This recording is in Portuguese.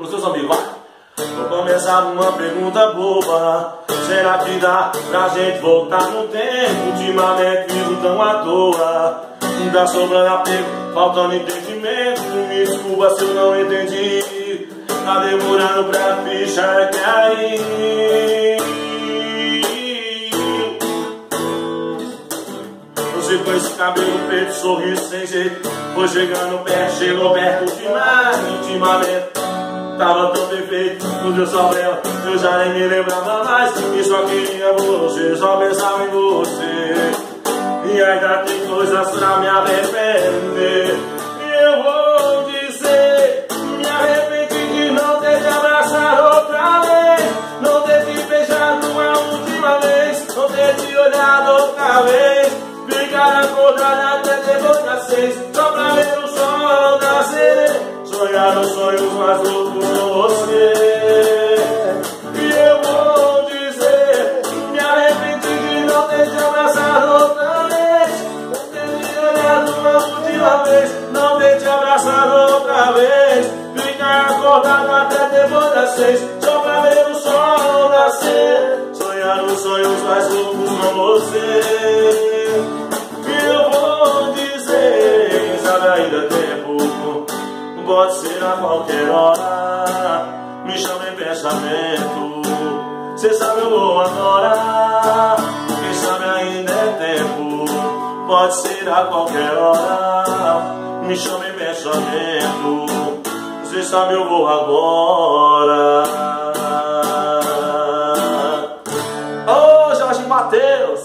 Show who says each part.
Speaker 1: com seus amigos, vai. Vou começar uma pergunta boba. Será que dá pra gente voltar no tempo? Ultimamente vivo tão à toa. Não tá sobrando apego, faltando entendimento. Me desculpa se eu não entendi. Tá demorando pra ficha cair. Você com esse cabelo preto, sorriso sem jeito, foi chegando perto, chegou perto demais. Ultimamente tava tão perfeito, no teu sobrela eu já nem me lembrava mais. E só queria você, só pensava em você. E ainda tem coisas pra me arrepender. E eu vou dizer, me arrependi de não ter te abraçado outra vez, não ter te beijado uma última vez, não ter te olhado outra vez, ficar acordado até depois das 6, só pra ver o sol nascer, sonhar os sonhos mais loucos com você. E eu vou dizer, me arrependi de não ter te abraçado outra vez, não ter te olhado uma última vez, não ter te abraçado outra vez, ficar acordado até depois das 6, só pra ver o sol nascer, sonhar os sonhos mais loucos com você. Eu vou dizer, sabe, ainda é tempo, pode ser a qualquer hora, me chama em pensamento, cê sabe eu vou agora, quem sabe ainda é tempo, pode ser a qualquer hora, me chama em pensamento, cê sabe eu vou agora. Ô, Jorge Mateus!